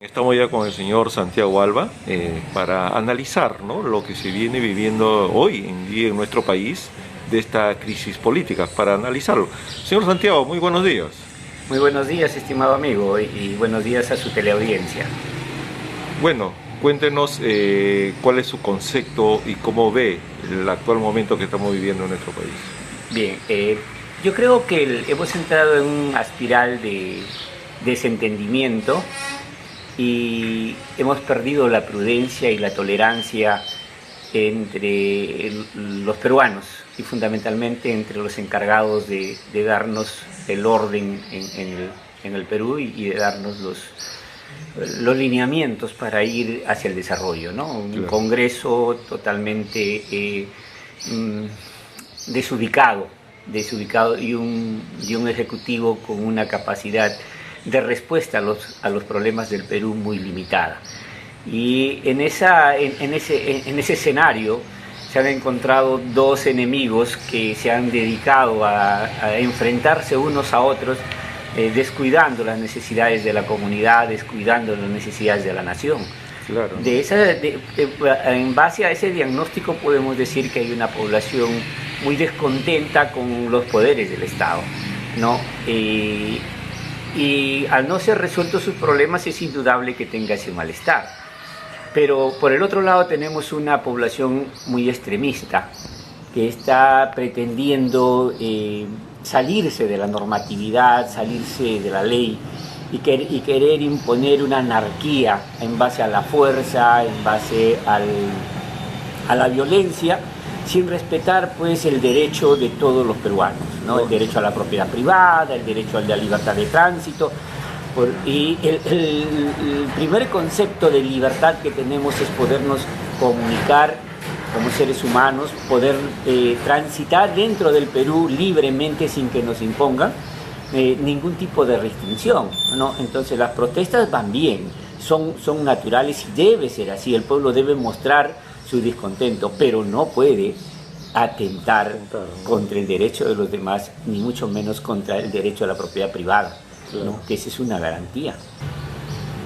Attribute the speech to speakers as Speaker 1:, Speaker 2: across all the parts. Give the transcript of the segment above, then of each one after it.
Speaker 1: Estamos ya con el señor Santiago Alba para analizar, ¿no?, lo que se viene viviendo hoy en día en nuestro país de esta crisis política, para analizarlo. Señor Santiago, muy buenos días.
Speaker 2: Muy buenos días, estimado amigo, y buenos días a su teleaudiencia.
Speaker 1: Bueno, cuéntenos cuál es su concepto y cómo ve el actual momento que estamos viviendo en nuestro país.
Speaker 2: Bien, yo creo que hemos entrado en una espiral de desentendimiento y hemos perdido la prudencia y la tolerancia entre los peruanos y fundamentalmente entre los encargados de darnos el orden en el Perú y de darnos los lineamientos para ir hacia el desarrollo, ¿no? Un Congreso totalmente desubicado y un Ejecutivo con una capacidad de respuesta a los problemas del Perú muy limitada. Y en ese escenario se han encontrado dos enemigos que se han dedicado a enfrentarse unos a otros, descuidando las necesidades de la comunidad, descuidando las necesidades de la nación.
Speaker 1: Claro.
Speaker 2: En base a ese diagnóstico podemos decir que hay una población muy descontenta con los poderes del Estado, ¿no? Y al no ser resueltos sus problemas es indudable que tenga ese malestar. Pero por el otro lado tenemos una población muy extremista que está pretendiendo salirse de la normatividad, salirse de la ley y querer imponer una anarquía en base a la fuerza, en base a la violencia, sin respetar pues el derecho de todos los peruanos, ¿no? El derecho a la propiedad privada, el derecho a la libertad de tránsito. Y el primer concepto de libertad que tenemos es podernos comunicar como seres humanos, poder transitar dentro del Perú libremente sin que nos impongan ningún tipo de restricción, ¿no? Entonces las protestas van bien, son naturales y debe ser así. El pueblo debe mostrar su descontento, pero no puede atentar contra el derecho de los demás, ni mucho menos contra el derecho a la propiedad privada, ¿no? Que esa es una garantía.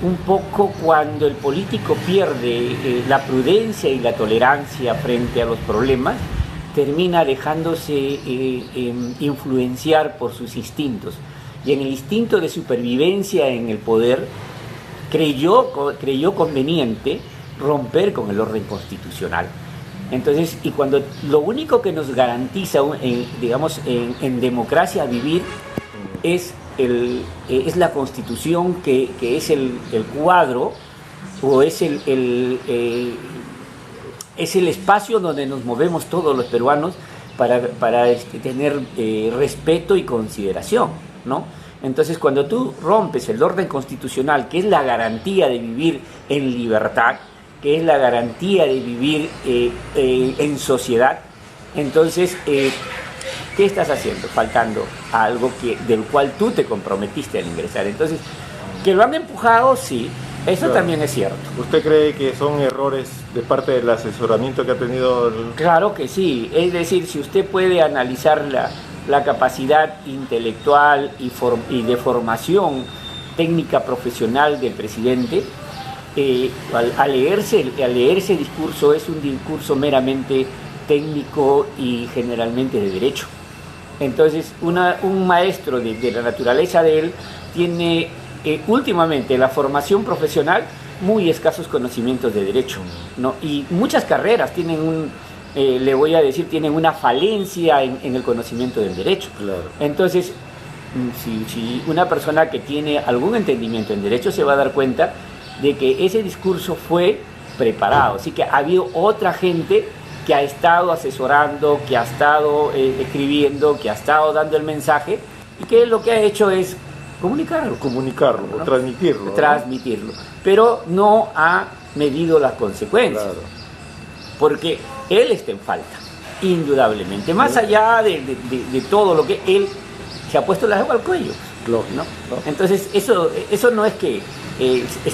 Speaker 2: Un poco cuando el político pierde la prudencia y la tolerancia frente a los problemas, termina dejándose influenciar por sus instintos. Y en el instinto de supervivencia en el poder, creyó conveniente romper con el orden constitucional. Entonces, y cuando lo único que nos garantiza, en democracia vivir es la Constitución, que es el cuadro o es el espacio donde nos movemos todos los peruanos para tener respeto y consideración, ¿no? Entonces, cuando tú rompes el orden constitucional, que es la garantía de vivir en libertad, que es la garantía de vivir en sociedad, entonces, ¿qué estás haciendo? Faltando a algo del cual tú te comprometiste al ingresar. Entonces, que lo han empujado, sí, eso también es cierto.
Speaker 1: ¿Usted cree que son errores de parte del asesoramiento que ha tenido
Speaker 2: Claro que sí, es decir, si usted puede analizar la capacidad intelectual y de formación técnica profesional del presidente, al leerse el discurso, es un discurso meramente técnico y generalmente de derecho. Entonces, un maestro de la naturaleza de él tiene últimamente la formación profesional muy escasos conocimientos de derecho, ¿no? Y muchas carreras tienen tienen una falencia en el conocimiento del derecho.
Speaker 1: Claro.
Speaker 2: Entonces, si una persona que tiene algún entendimiento en derecho se va a dar cuenta de que ese discurso fue preparado, así que ha habido otra gente que ha estado asesorando, que ha estado escribiendo, que ha estado dando el mensaje y que lo que ha hecho es comunicarlo, ¿no? Transmitirlo, pero no ha medido las consecuencias, claro, porque él está en falta, indudablemente, más allá de todo lo que él se ha puesto la agua al cuello, ¿no? Entonces eso no es que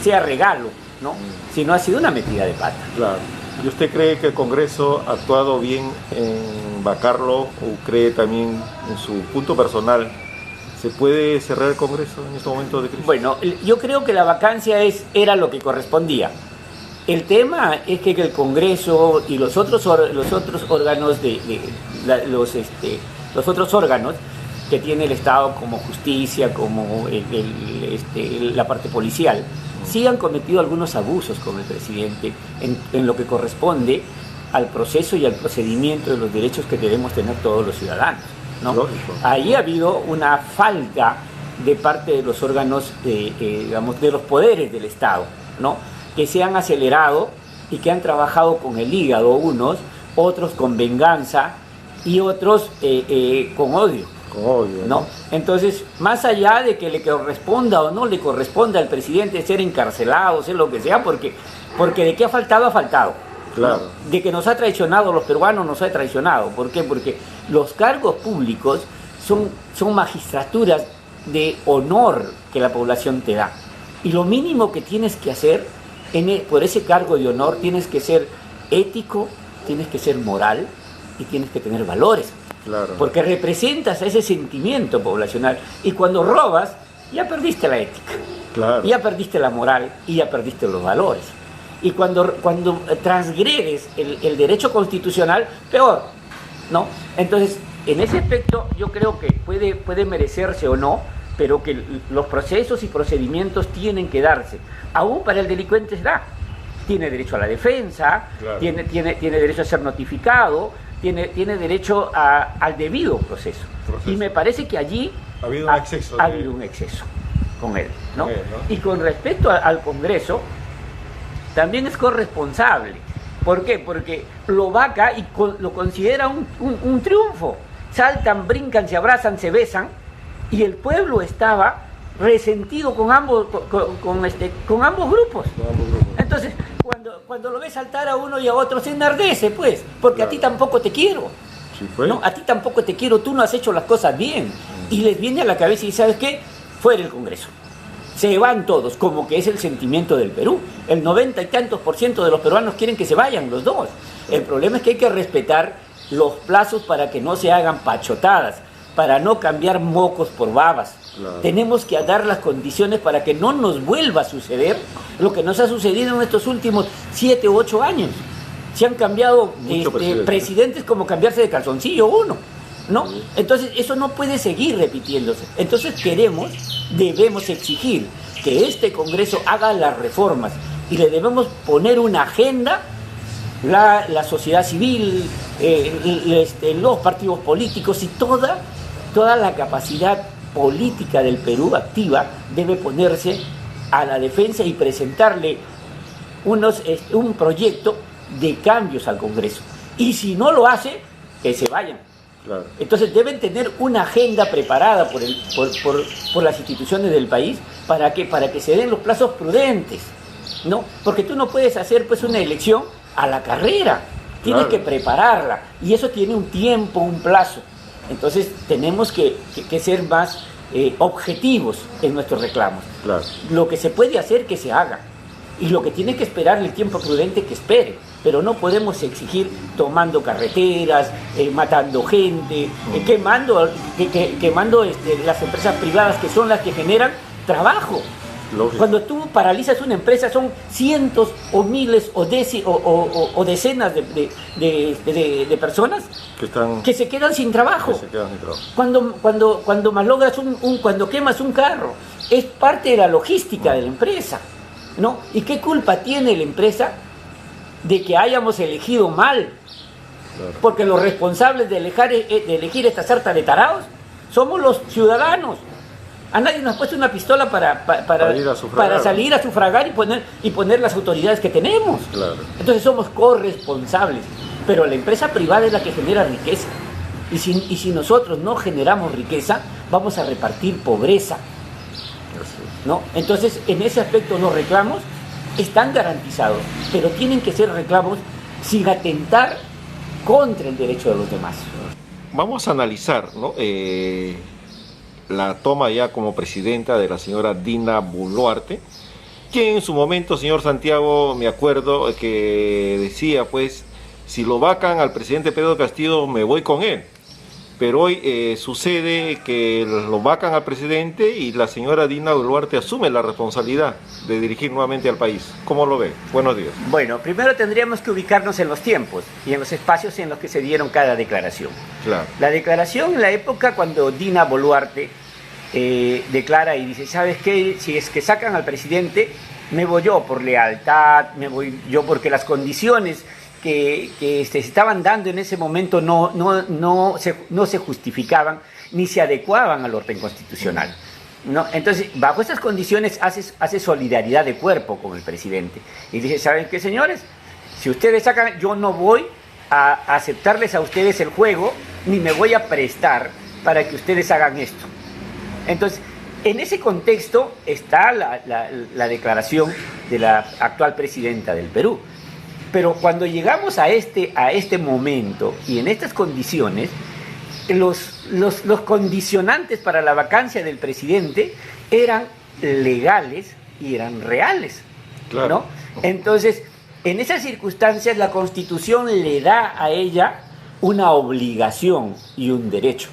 Speaker 2: sea regalo, ¿no? Sino ha sido una metida de pata.
Speaker 1: Claro. ¿Y usted cree que el Congreso ha actuado bien en vacarlo o cree también en su punto personal ¿Se puede cerrar el Congreso en este momento de crisis?
Speaker 2: Bueno, yo creo que la vacancia era lo que correspondía. El tema es que el Congreso y los otros órganos los otros órganos que tiene el Estado, como justicia, como la parte policial, sí han cometido algunos abusos con el presidente en lo que corresponde al proceso y al procedimiento de los derechos que debemos tener todos los ciudadanos, ¿no?
Speaker 1: Lógico.
Speaker 2: Ahí ha habido una falta de parte de los órganos, digamos, de los poderes del Estado, ¿no? Que se han acelerado y que han trabajado con el hígado unos, otros con venganza y otros con odio.
Speaker 1: Con odio,
Speaker 2: ¿no? Entonces, más allá de que le corresponda o no le corresponda al presidente ser encarcelado, ser lo que sea, porque de qué ha faltado, ha faltado.
Speaker 1: Claro.
Speaker 2: ¿No? De que nos ha traicionado los peruanos, nos ha traicionado. ¿Por qué? Porque los cargos públicos son magistraturas de honor que la población te da. Y lo mínimo que tienes que hacer por ese cargo de honor, tienes que ser ético, tienes que ser moral y tienes que tener valores.
Speaker 1: Claro.
Speaker 2: Porque representas a ese sentimiento poblacional. Y cuando robas, ya perdiste la ética.
Speaker 1: Claro.
Speaker 2: Ya perdiste la moral y ya perdiste los valores. Y cuando transgredes el derecho constitucional, peor, ¿no? Entonces, en ese aspecto, yo creo que puede merecerse o no, pero que los procesos y procedimientos tienen que darse. Aún para el delincuente se da. Tiene derecho a la defensa,
Speaker 1: claro.
Speaker 2: tiene derecho a ser notificado, tiene derecho al debido proceso. Y me parece que allí
Speaker 1: ha habido un exceso
Speaker 2: con él, ¿no? Y con respecto al Congreso, también es corresponsable. ¿Por qué? Porque lo vaca y lo considera un triunfo. Saltan, brincan, se abrazan, se besan, y el pueblo estaba resentido con ambos grupos. Entonces, cuando lo ves saltar a uno y a otro, se enardece, pues, porque claro. A ti tampoco te quiero.
Speaker 1: Sí, pues.
Speaker 2: No, a ti tampoco te quiero, tú no has hecho las cosas bien. Y les viene a la cabeza y ¿sabes qué? Fuera el Congreso. Se van todos, como que es el sentimiento del Perú. El 90 y tantos % de los peruanos quieren que se vayan los dos. El problema es que hay que respetar los plazos para que no se hagan pachotadas, para no cambiar mocos por babas. Claro. Tenemos que dar las condiciones para que no nos vuelva a suceder lo que nos ha sucedido en estos últimos 7 u 8 años. Se han cambiado presidentes como cambiarse de calzoncillo uno, ¿no? Sí. Entonces eso no puede seguir repitiéndose. Entonces debemos exigir que este Congreso haga las reformas y le debemos poner una agenda, la sociedad civil, los partidos políticos y toda la capacidad política del Perú activa debe ponerse a la defensa y presentarle un proyecto de cambios al Congreso. Y si no lo hace, que se vayan. Claro. Entonces deben tener una agenda preparada por las instituciones del país para que se den los plazos prudentes, ¿no? Porque tú no puedes hacer pues una elección a la carrera, tienes que prepararla y eso tiene un tiempo, un plazo. Entonces tenemos que ser más objetivos en nuestros reclamos. Claro. Lo que se puede hacer, que se haga. Y lo que tiene que esperar el tiempo prudente, que espere. Pero no podemos exigir tomando carreteras, matando gente, quemando las empresas privadas que son las que generan trabajo. Lógico. Cuando tú paralizas una empresa son cientos o miles o decenas de personas que se quedan sin trabajo. Cuando malogras cuando quemas un carro, es parte de la logística de la empresa, ¿no? ¿Y qué culpa tiene la empresa de que hayamos elegido mal? Claro. Porque los responsables de elegir esta sarta de tarados somos los ciudadanos. A nadie nos ha puesto una pistola para salir a sufragar y poner las autoridades que tenemos. Claro. Entonces somos corresponsables. Pero la empresa privada es la que genera riqueza. Y si nosotros no generamos riqueza, vamos a repartir pobreza, ¿no? Entonces, en ese aspecto los reclamos están garantizados, pero tienen que ser reclamos sin atentar contra el derecho de los demás.
Speaker 1: Vamos a analizar, ¿no? La toma ya como presidenta de la señora Dina Boluarte, que en su momento, señor Santiago, me acuerdo que decía, pues, si lo vacan al presidente Pedro Castillo, me voy con él. pero hoy sucede que lo vacan al presidente y la señora Dina Boluarte asume la responsabilidad de dirigir nuevamente al país. ¿Cómo lo ve? Buenos días.
Speaker 2: Bueno, primero tendríamos que ubicarnos en los tiempos y en los espacios en los que se dieron cada declaración.
Speaker 1: Claro.
Speaker 2: La declaración en la época cuando Dina Boluarte declara y dice, ¿sabes qué? Si es que sacan al presidente, me voy yo por lealtad, me voy yo porque las condiciones que se estaban dando en ese momento no se justificaban ni se adecuaban al orden constitucional, ¿no? Entonces, bajo esas condiciones hace solidaridad de cuerpo con el presidente y dice, ¿saben qué, señores? Si ustedes sacan, yo no voy a aceptarles a ustedes el juego ni me voy a prestar para que ustedes hagan esto. Entonces, en ese contexto está la declaración de la actual presidenta del Perú. Pero cuando llegamos a este momento y en estas condiciones, los condicionantes para la vacancia del presidente eran legales y eran reales, claro, ¿no? Entonces, en esas circunstancias, la Constitución le da a ella una obligación y un derecho,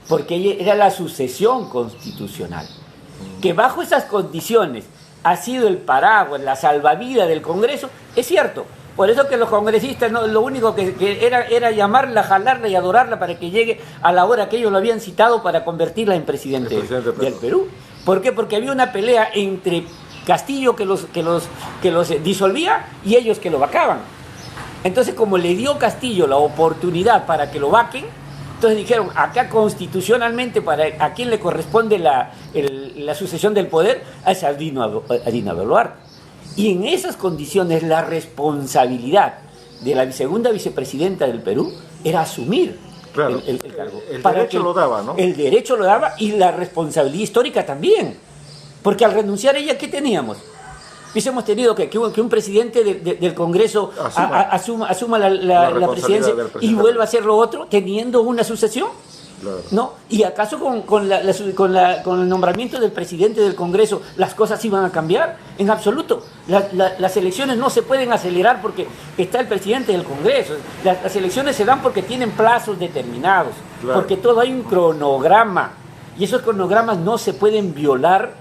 Speaker 2: porque era la sucesión constitucional, que bajo esas condiciones ha sido el paraguas, la salvavidas del Congreso, es cierto. Por eso que los congresistas lo único que era llamarla, jalarla y adorarla para que llegue a la hora que ellos lo habían citado para convertirla en presidente del Perú. ¿Por qué? Porque había una pelea entre Castillo que los disolvía y ellos que lo vacaban. Entonces, como le dio Castillo la oportunidad para que lo vaquen, entonces dijeron, acá constitucionalmente, ¿a quién le corresponde la sucesión del poder? A Dina Boluarte. Y en esas condiciones la responsabilidad de la segunda vicepresidenta del Perú era asumir el cargo.
Speaker 1: El derecho lo daba, ¿no?
Speaker 2: El derecho lo daba y la responsabilidad histórica también. Porque al renunciar ella, ¿qué teníamos? Hubiésemos tenido que un presidente del Congreso asuma la presidencia y vuelva a hacer lo otro teniendo una sucesión. Claro. ¿No? ¿Y acaso con el nombramiento del presidente del Congreso las cosas iban a cambiar? En absoluto. Las elecciones no se pueden acelerar porque está el presidente del Congreso. Las elecciones se dan porque tienen plazos determinados, claro, porque todo hay un cronograma y esos cronogramas no se pueden violar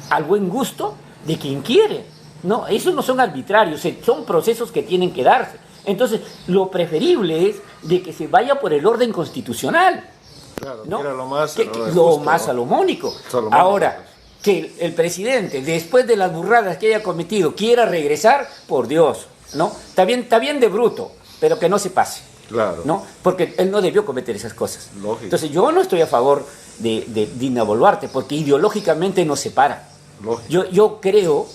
Speaker 2: al buen gusto de quien quiere, ¿no? Esos no son arbitrarios, son procesos que tienen que darse. Entonces, lo preferible es de que se vaya por el orden constitucional.
Speaker 1: Claro,
Speaker 2: ¿no?
Speaker 1: Era lo más
Speaker 2: salomónico. Ahora, que el presidente, después de las burradas que haya cometido, quiera regresar, por Dios, ¿no? Está bien de bruto, pero que no se pase.
Speaker 1: Claro.
Speaker 2: ¿No? Porque él no debió cometer esas cosas.
Speaker 1: Lógico.
Speaker 2: Entonces, yo no estoy a favor de Dina Boluarte, porque ideológicamente nos separa. Yo creo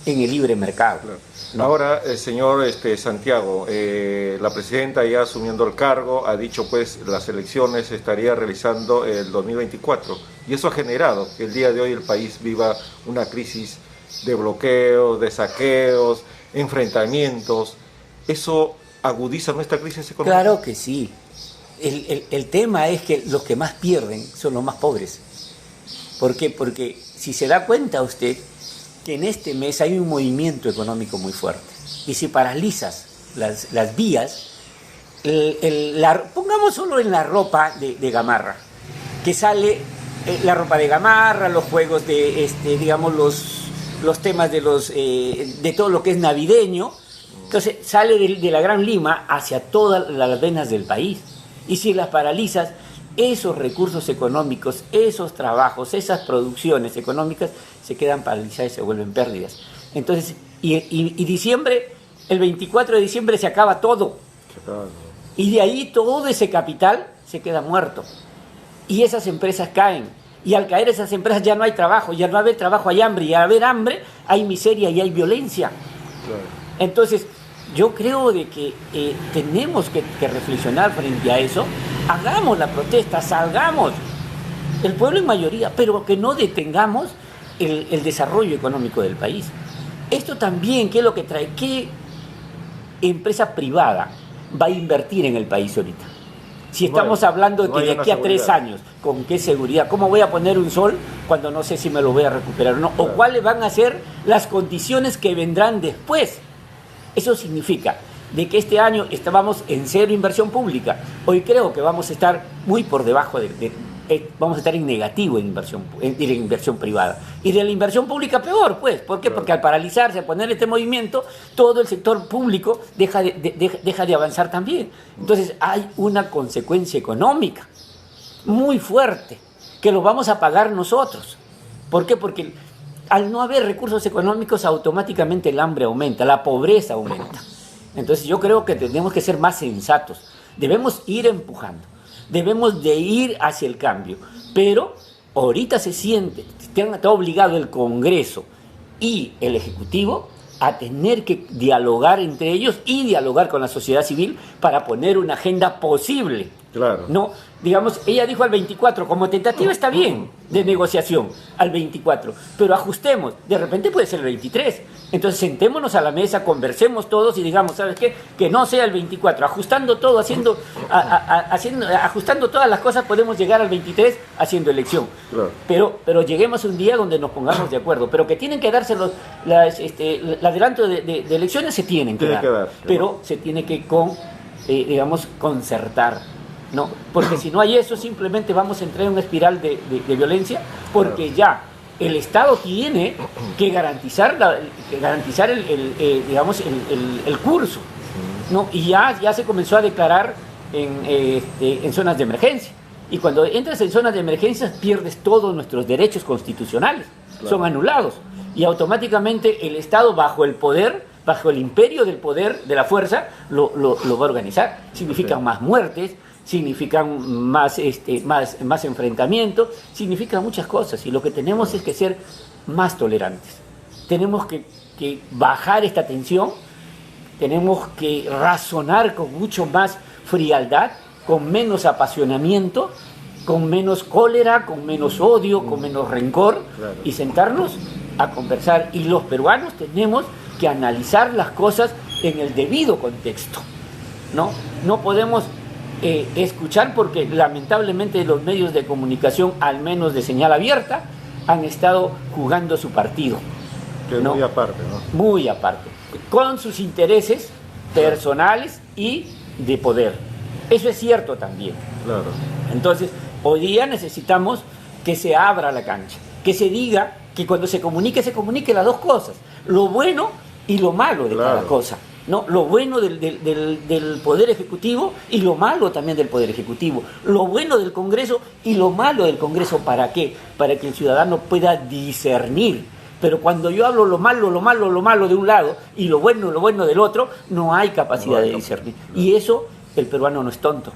Speaker 2: en el libre mercado.
Speaker 1: Claro.
Speaker 2: ¿No?
Speaker 1: Ahora, señor Santiago, la presidenta ya asumiendo el cargo ha dicho pues las elecciones se estaría realizando el 2024 y eso ha generado que el día de hoy el país viva una crisis de bloqueos, de saqueos, enfrentamientos. ¿Eso agudiza nuestra crisis económica?
Speaker 2: Claro que sí. El tema es que los que más pierden son los más pobres. ¿Por qué? Porque si se da cuenta usted que en este mes hay un movimiento económico muy fuerte y si paralizas las vías, pongamos solo en la ropa de gamarra, que sale la ropa de gamarra, los juegos de, digamos, los temas de todo lo que es navideño, entonces sale de la Gran Lima hacia todas las venas del país y si las paralizas, esos recursos económicos, esos trabajos, esas producciones económicas se quedan paralizadas y se vuelven pérdidas. Entonces, y diciembre, el 24 de diciembre se acaba todo. Y de ahí todo ese capital se queda muerto. Y esas empresas caen. Y al caer esas empresas ya no hay trabajo, ya no haber trabajo hay hambre, y al haber hambre hay miseria y hay violencia. Claro. Entonces, yo creo de que tenemos que reflexionar frente a eso. Hagamos la protesta, salgamos, el pueblo en mayoría, pero que no detengamos el desarrollo económico del país. Esto también, ¿qué es lo que trae? ¿Qué empresa privada va a invertir en el país ahorita? Si estamos hablando de que de aquí a 3 años, ¿con qué seguridad? ¿Cómo voy a poner un sol cuando no sé si me lo voy a recuperar o no? ¿O cuáles van a ser las condiciones que vendrán después? Eso significa de que este año estábamos en cero inversión pública. Hoy creo que vamos a estar muy por debajo vamos a estar en negativo en inversión privada. Y de la inversión pública peor, pues. ¿Por qué?
Speaker 1: Claro.
Speaker 2: Porque al paralizarse, al poner este movimiento, todo el sector público deja de avanzar también. Entonces hay una consecuencia económica muy fuerte que lo vamos a pagar nosotros. ¿Por qué? Porque al no haber recursos económicos, automáticamente el hambre aumenta, la pobreza aumenta. Entonces yo creo que tenemos que ser más sensatos. Debemos ir empujando. Debemos de ir hacia el cambio, pero ahorita está obligado el Congreso y el Ejecutivo a tener que dialogar entre ellos y dialogar con la sociedad civil para poner una agenda posible.
Speaker 1: Claro.
Speaker 2: No, digamos, ella dijo al 24, como tentativa está bien, de negociación, al 24, pero ajustemos, de repente puede ser el 23. Entonces sentémonos a la mesa, conversemos todos y digamos, ¿sabes qué? Que no sea el 24, ajustando todo, ajustando todas las cosas, podemos llegar al 23 haciendo elección.
Speaker 1: Claro.
Speaker 2: Pero lleguemos a un día donde nos pongamos de acuerdo, pero que tienen que darse el adelanto de elecciones se tienen que dar,
Speaker 1: claro.
Speaker 2: Pero se tiene que concertar. No, porque si no hay eso, simplemente vamos a entrar en una espiral de violencia, porque ya el Estado tiene que garantizar el curso, ¿no? Y ya se comenzó a declarar en zonas de emergencia. Y cuando entras en zonas de emergencia pierdes todos nuestros derechos constitucionales, claro. Son anulados. Y automáticamente el Estado, bajo el imperio del poder, de la fuerza, lo va a organizar. Significan más muertes, significan más enfrentamientos, significan muchas cosas. Y lo que tenemos es que ser más tolerantes. Tenemos que bajar esta tensión, tenemos que razonar con mucho más frialdad, con menos apasionamiento, con menos cólera, con menos odio, con menos rencor, claro. Y sentarnos a conversar. Y los peruanos tenemos que analizar las cosas en el debido contexto. No podemos escuchar, porque lamentablemente los medios de comunicación, al menos de señal abierta, han estado jugando su partido.
Speaker 1: ¿No? Muy aparte, ¿no?
Speaker 2: Muy aparte, con sus intereses personales y de poder. Eso es cierto también.
Speaker 1: Claro.
Speaker 2: Entonces, hoy día necesitamos que se abra la cancha, que se diga, que cuando se comunique las dos cosas, lo bueno y lo malo de cada cosa. ¿No? Lo bueno del Poder Ejecutivo y lo malo también del Poder Ejecutivo. Lo bueno del Congreso y lo malo del Congreso. ¿Para qué? Para que el ciudadano pueda discernir. Pero cuando yo hablo lo malo de un lado y lo bueno del otro, no hay capacidad de discernir. Y eso, el peruano no es tonto.